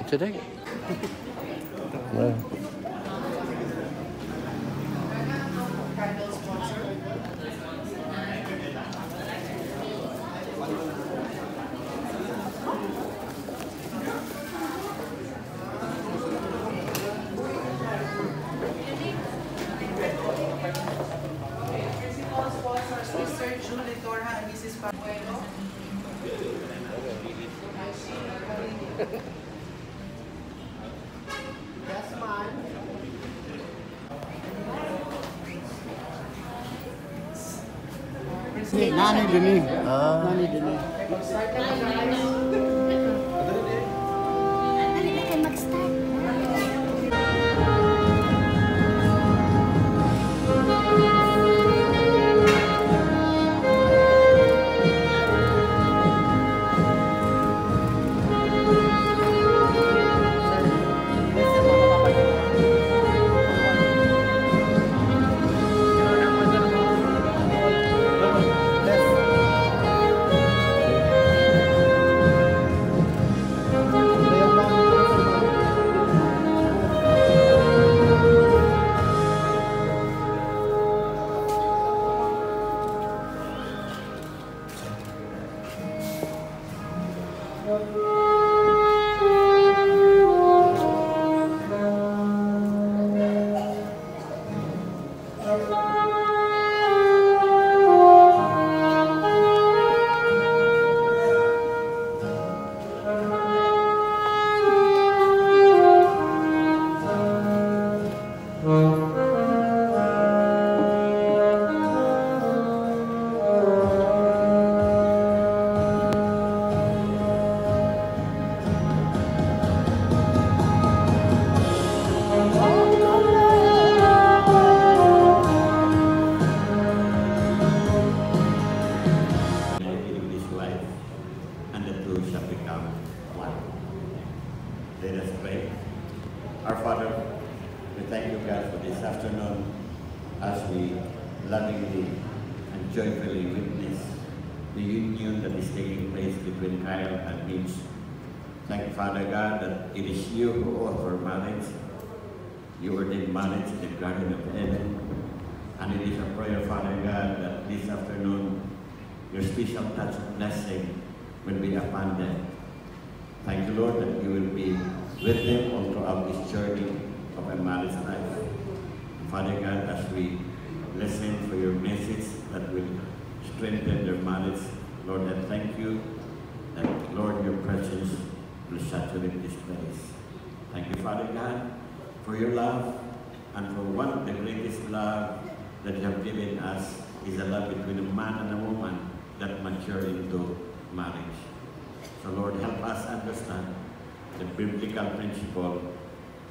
Today. Well. Nani din eh. Nani din eh. Dali na kayo mag-start. Let us pray. Our Father, we thank you, God, for this afternoon as we lovingly and joyfully witness the union that is taking place between Kyle and Mitch. Thank you, Father God, that it is you who offer marriage. You ordained marriage in the Garden of Eden. And it is a prayer, Father God, that this afternoon your special touch of blessing will be upon them. Thank you, Lord, that you will be with them all throughout this journey of a marriage life. Father God, as we listen for your message that will strengthen their marriage, Lord, I thank you that, Lord, your presence will saturate this place. Thank you, Father God, for your love and for one of the greatest love that you have given us is a love between a man and a woman that mature into marriage. So Lord, help us understand the biblical principle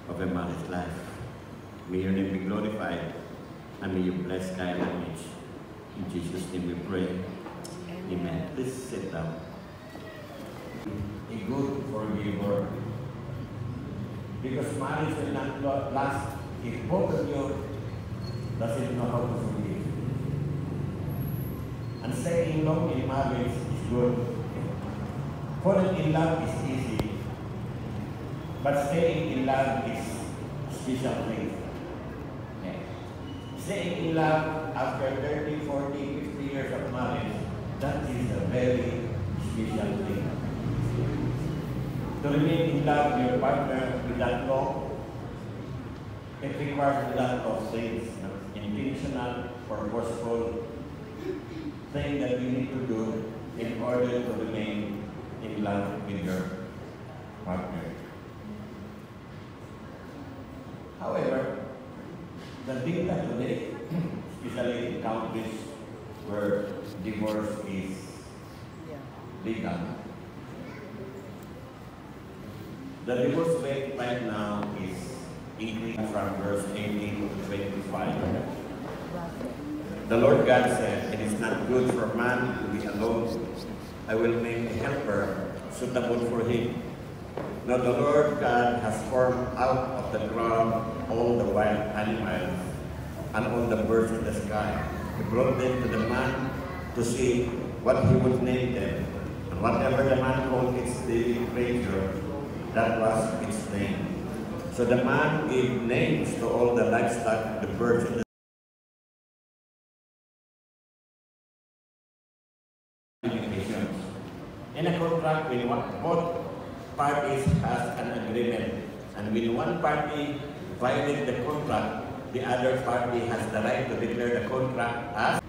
of a marriage life. May your name be glorified, and may you bless Kyle and Mitch. In Jesus' name we pray. Amen. Please sit down. A good forgiver. Because marriage will not last if both of you doesn't know how to forgive. And staying long in marriage is good. Falling in love is easy, but staying in love is a special thing. Okay. Staying in love after 30, 40, 50 years of marriage, that is a very special thing. To remain in love with your partner without long, it requires a lot of things, intentional, purposeful thing that you need to do in order to remain in love with your partner. However, the data today, especially in countries where divorce is legal, the divorce rate right now is increasing from verse 18 to 25. The Lord God said, "It is not good for man to be alone. I will make a helper suitable for him." Now the Lord God has formed out of the ground all the wild animals and all the birds in the sky. He brought them to the man to see what he would name them. And whatever the man called its living creature, That was its name. So the man gave names to all the livestock, the birds, and the limitations. In a contract, when both parties has an agreement, and when one party violates the contract, the other party has the right to declare the contract as,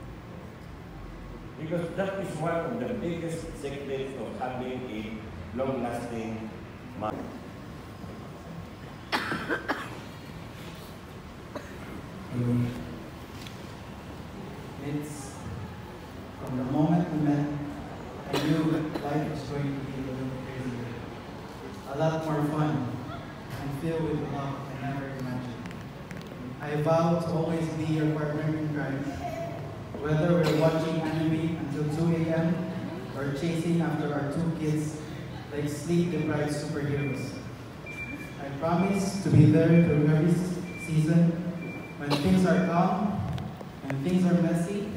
because that is one of the biggest secrets of having a long-lasting marriage. It's from the moment we met, I knew that life was going to be a little crazier, a lot more fun, and filled with love I never imagined. I vow to always be your partner in crime, whether we're watching anime until 2 a.m. or chasing after our 2 kids like sleep-deprived superheroes. I promise to be there through every season when things are calm, when things are messy,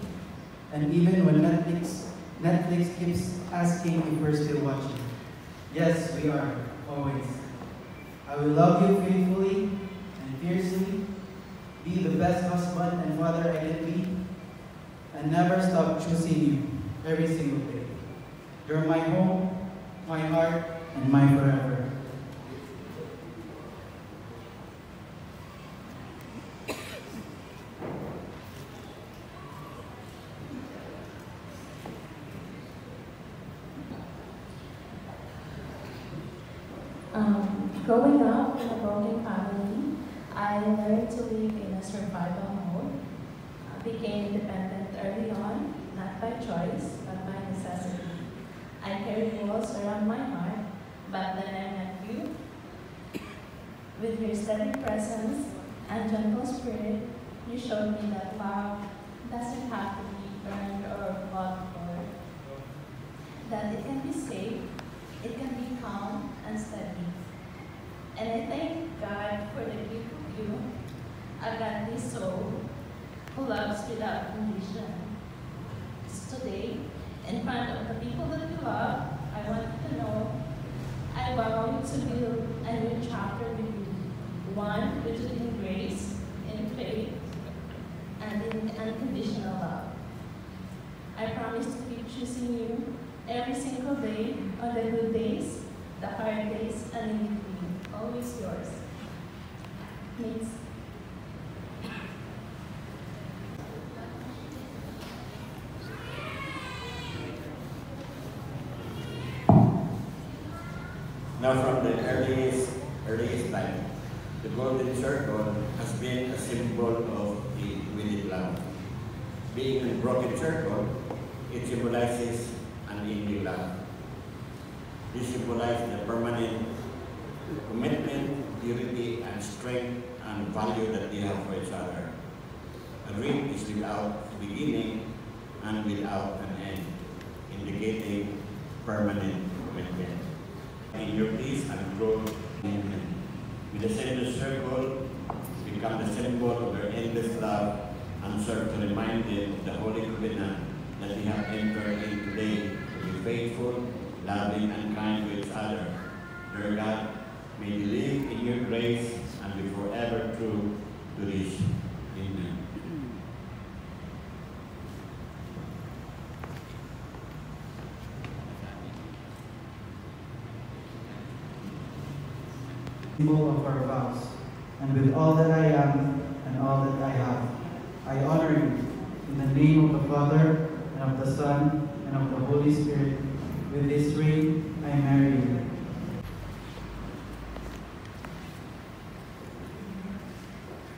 and even when Netflix keeps asking if we're still watching. Yes, we are, always. I will love you faithfully and fiercely, be the best husband and father I can be, and never stop choosing you every single day. You're my home, my heart, and my forever. Growing up in a broken family, I learned to live in a survival mode. I became independent early on, not by choice, but by necessity. I carried walls around my heart, but then I met you. With your steady presence and gentle spirit, you showed me that love doesn't have to be earned or fought for. That it can be safe, it can be calm and steady. And I thank God for the gift of you, a godly soul who loves without condition. Today, in front of the people that you love, I want you to know I vow to build a new chapter with you, one rooted in grace, in faith, and in unconditional love. I promise to keep choosing you every single day, on the good days, the hard days, and in between. Always yours. Please. Now, from the earliest time, the golden circle has been a symbol of the infinite love. Being a broken circle, it symbolizes an ending love. This symbolizes the permanent commitment, purity, and strength and value that they have for each other. A ring is without beginning and without an end, indicating permanent commitment. In your peace and growth, with the center circle, become the symbol of your endless love and serve to remind them of the holy covenant that we have entered in today to be faithful, loving, and kind to each other. Dear God, may you live in your grace and be forever true to this. Amen. Symbol of our vows, and with all that I am and all that I have, I honor you in the name of the Father, and of the Son, and of the Holy Spirit. With this ring, I marry you.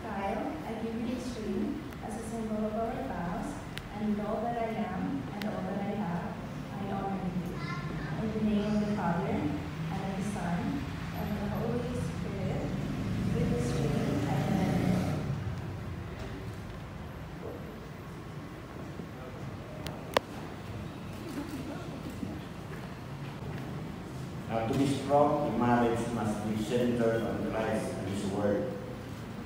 Kyle, I give you this ring as a symbol of our vows, and with all that I am and all that I have, I honor you. In the name of the Father, and of the Son, and of the Holy Spirit, with this ring, I marry you. Now, to be strong, the marriage must be centered on Christ and His Word.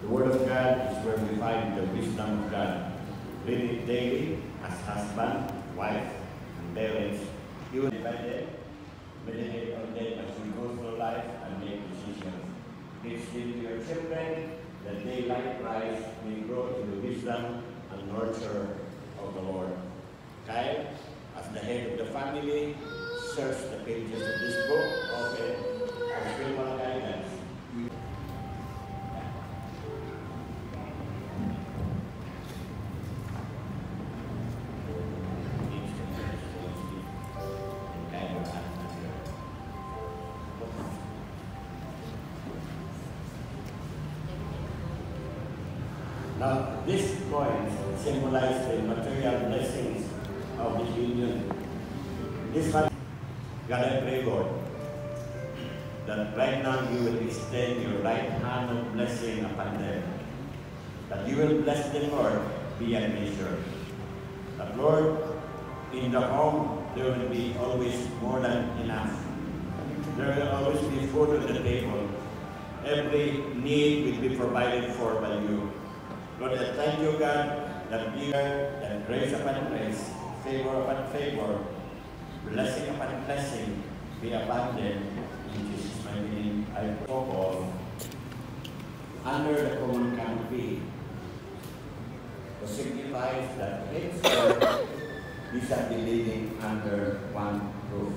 The Word of God is where we find the wisdom of God. Read it daily as husband, wife, and parents. You divided, meditate on them as you go through life and make decisions. Teach them to your children that they likewise may grow in the wisdom and nurture of the Lord. Kyle, as the head of the family, search the pages of this book often for spiritual guidance. Now, these coins symbolize the material blessings of this union. This one, God, I pray, Lord, that right now you will extend your right hand of blessing upon them. That you will bless them, Lord, beyond measure. That, Lord, in the home, there will be always more than enough. There will always be food on the table. Every need will be provided for by you. Lord, I thank you, God, that grace upon grace, favor upon favor, blessing upon blessing be abundant. In Jesus' mighty name, I pray all under the common canopy, to signify that henceforth we shall be living under one roof.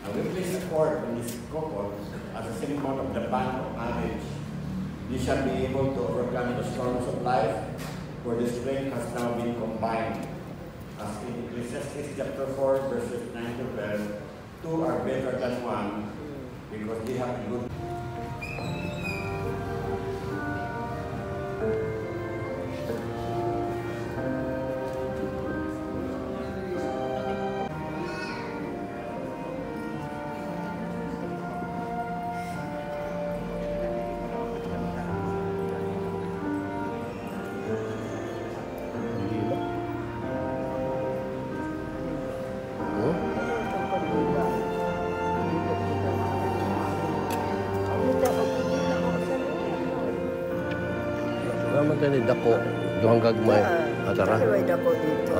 Now we place a cord in this couple as a symbol of the bond of marriage. You shall be able to overcome the storms of life, for the strength has now been combined. As in Ecclesiastes chapter 4, verses 9 to 12, two are better than one, because they have a good. Naman tayo ni dako, duhang gagmay. Atara. May dako dito.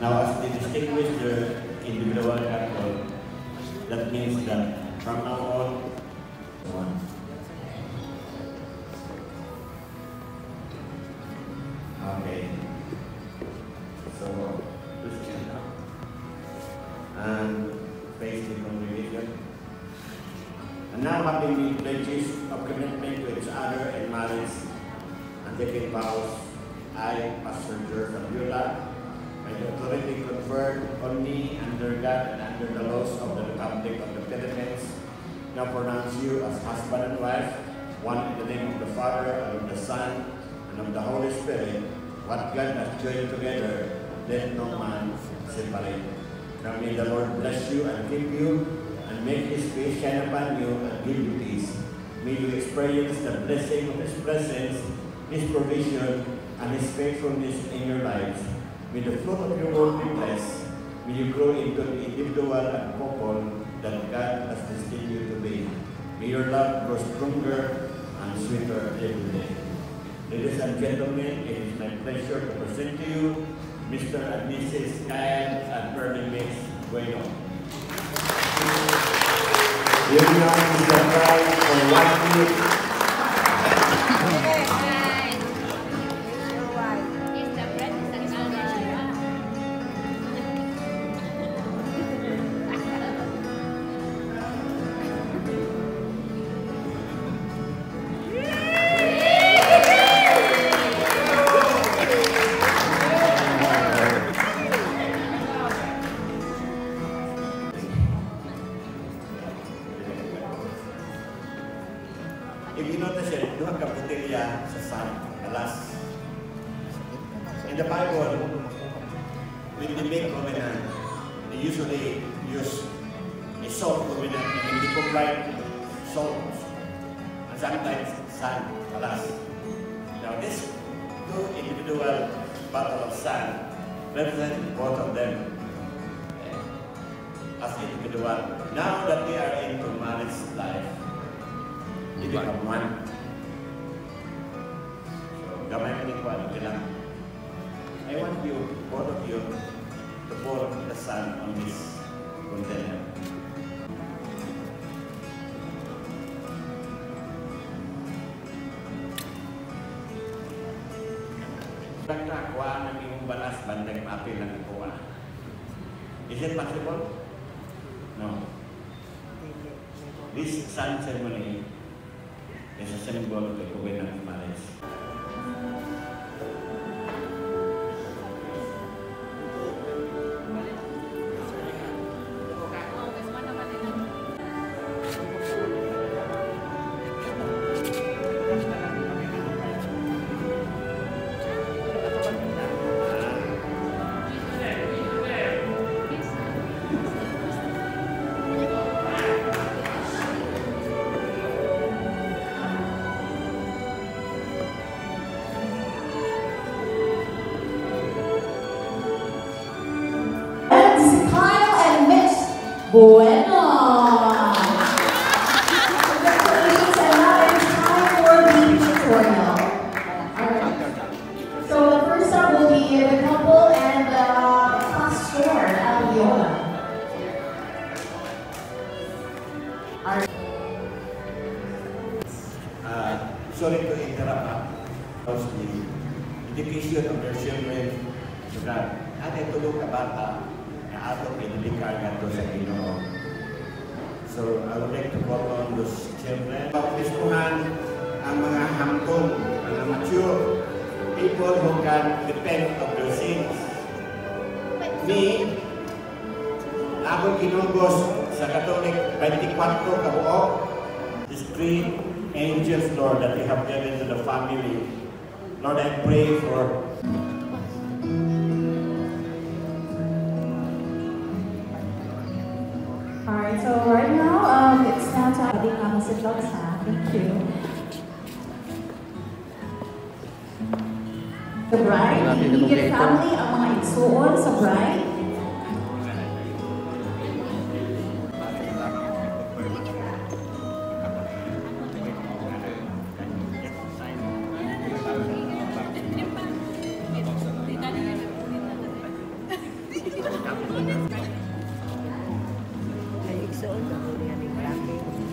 Now, as they distinguish their individual couple, that means that from now on, one. Okay. So, please stand up and face the congregation. And now, having made pledges of commitment to each other and marriage and taking vows, I, Pastor George Abiola, by the authority conferred on me under God and under the laws of the Republic of the Philippines, now pronounce you as husband and wife, one in the name of the Father, and of the Son, and of the Holy Spirit. What God has joined together, let no man separate. Now may the Lord bless you and keep you, and make His face shine upon you and give you peace. May you experience the blessing of His presence, His provision, and His faithfulness in your lives. May the fruit of your word be blessed. May you grow into the individual and couple that God has destined you to be. May your love grow stronger and sweeter every day. Ladies and gentlemen, it is my pleasure to present to you Mr. and Mrs. Kyle and Bernie Mix Bueno. Union is the bride for 1 week. Your wife. alas. In the Bible, when they make covenant, they usually use a salt covenant and they provide salt and sometimes sand, alas. Now this two individual bottle of sand represent both of them as individual. Now that they are into marriage life, they become one. So, gamay mo din ko, ano lang. I want you, both of you, to pour the sand on this container. Kuha ng iyong balas, bandang api lang kuha. Is it possible? No. This sand ceremony is a symbol of the covenant marriage. Bueno! Congratulations, and now it's time for the tutorial. Alright. So the first up will be the couple and the pastor, Alviola. Sorry to interrupt. Because the education of their children, so that ate tulog ka bata, ato pinalikarga to sa Ginoo. So I would like to call on those children. Pagdiskuhan ang mga hamtong, mga mature people who can repent of their sins. Me, ako ginugos sa Catholic 24 kabuok. These three angels, Lord, that you have given to the family. Lord, I pray for Alright, so right now, it's now time to become a vlog staff. Thank you. The bride, the immediate family, ang mga igsuon sa bride.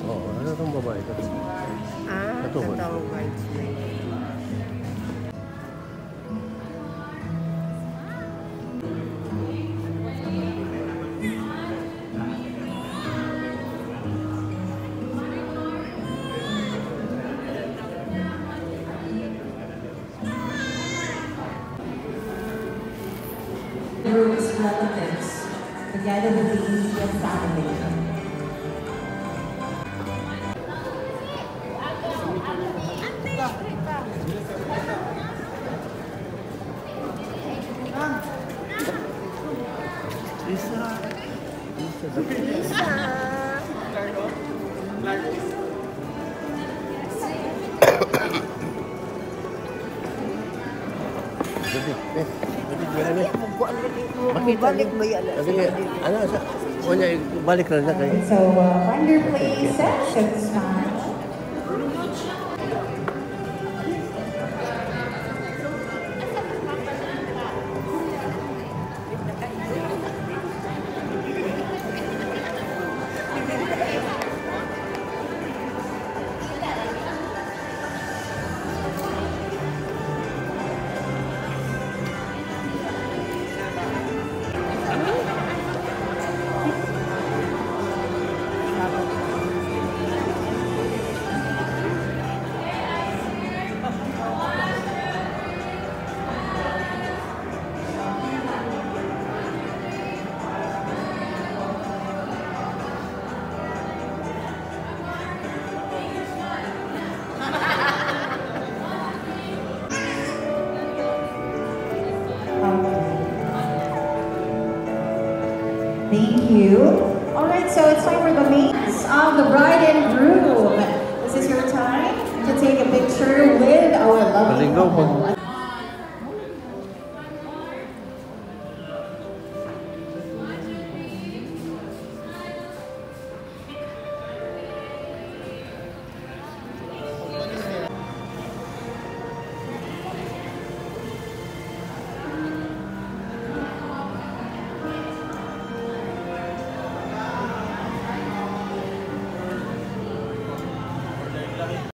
Oh, ano itong babae ito? Ito ba? The groom's relatives, together with the immediate family. Balik mo yan. Ano sa kunya balik na kay. So, find your place, should smile. Thank you. Alright, so it's time for the mates of the bride and groom. This is your time to take a picture with our lovely Galing daw couple. pag